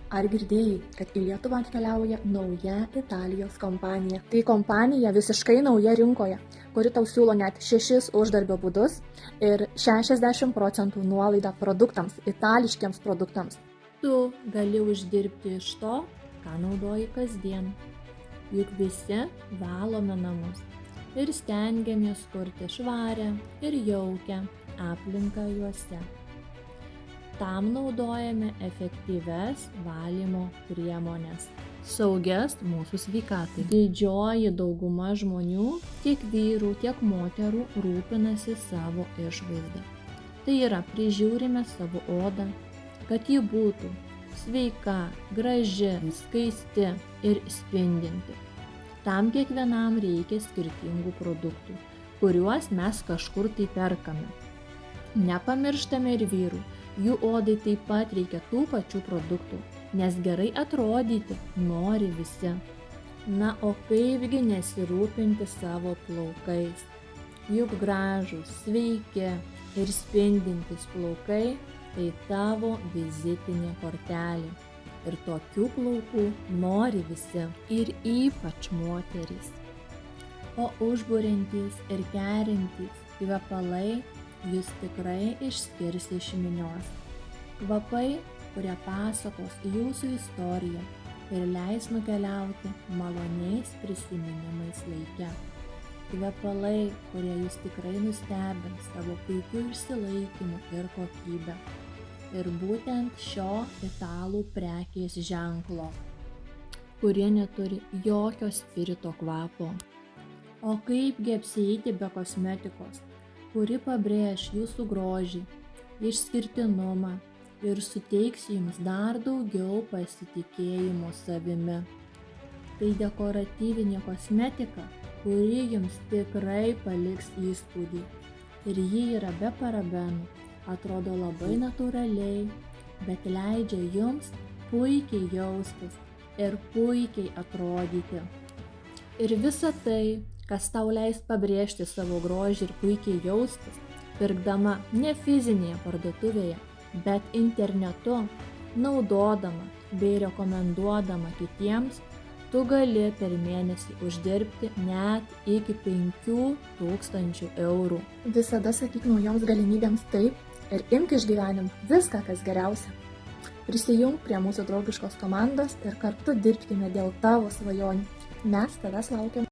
Ar girdėjai, kad į Lietuvą atkeliauja nauja Italijos kompanija? Tai kompanija visiškai nauja rinkoje, kuri tau siūlo net 6 uždarbio būdus ir 60% nuolaidą produktams, itališkiams produktams. Tu gali uždirbti iš to, ką naudoji kasdien. Juk visi valome namus ir stengiamės kurti švarę ir jaukią aplinką juose. Tam naudojame efektyvias valymo priemones, saugias mūsų sveikatai. Didžioji dauguma žmonių, tiek vyrų, tiek moterų, rūpinasi savo išvaizdą. Tai yra, prižiūrime savo odą, kad ji būtų sveika, graži, skaisti ir spindinti. Tam kiekvienam reikia skirtingų produktų, kuriuos mes kažkur tai perkame. Nepamirštame ir vyrų. Jų odai taip pat reikia tų pačių produktų, nes gerai atrodyti nori visi. Na, o kaipgi nesirūpinti savo plaukais? Juk gražūs, sveiki ir spindintys plaukai tai tavo vizitinė kortelė. Ir tokių plaukų nori visi, ir ypač moterys. O užburiantys ir kerinantys kvepalai jūs tikrai išskirs iš minios. Kvapai, kurie pasakos jūsų istoriją ir leis nukeliauti maloniais prisiminimais laike. Kvepalai, kurie jūs tikrai nustebins savo puikiu išsilaikymu ir kokybę. Ir būtent šio italų prekės ženklo, kurie neturi jokio spirito kvapo. O kaipgi apsieiti be kosmetikos, kuri pabrėš jūsų grožį, išskirtinumą ir suteiks jums dar daugiau pasitikėjimo savimi. Tai dekoratyvinė kosmetika, kuri jums tikrai paliks įspūdį. Ir ji yra be parabenų, atrodo labai natūraliai, bet leidžia jums puikiai jaustis ir puikiai atrodyti. Ir visa tai, kas tau leis pabrėžti savo grožį ir puikiai jaustis, pirkdama ne fizinėje parduotuvėje, bet internetu, naudodama bei rekomenduodama kitiems, tu gali per mėnesį uždirbti net iki 5000 eurų. Visada sakyk naujoms galimybėms taip ir imk iš gyvenimo viską, kas geriausia. Prisijunk prie mūsų draugiškos komandos ir kartu dirbkime dėl tavo svajonių. Mes tavęs laukiam.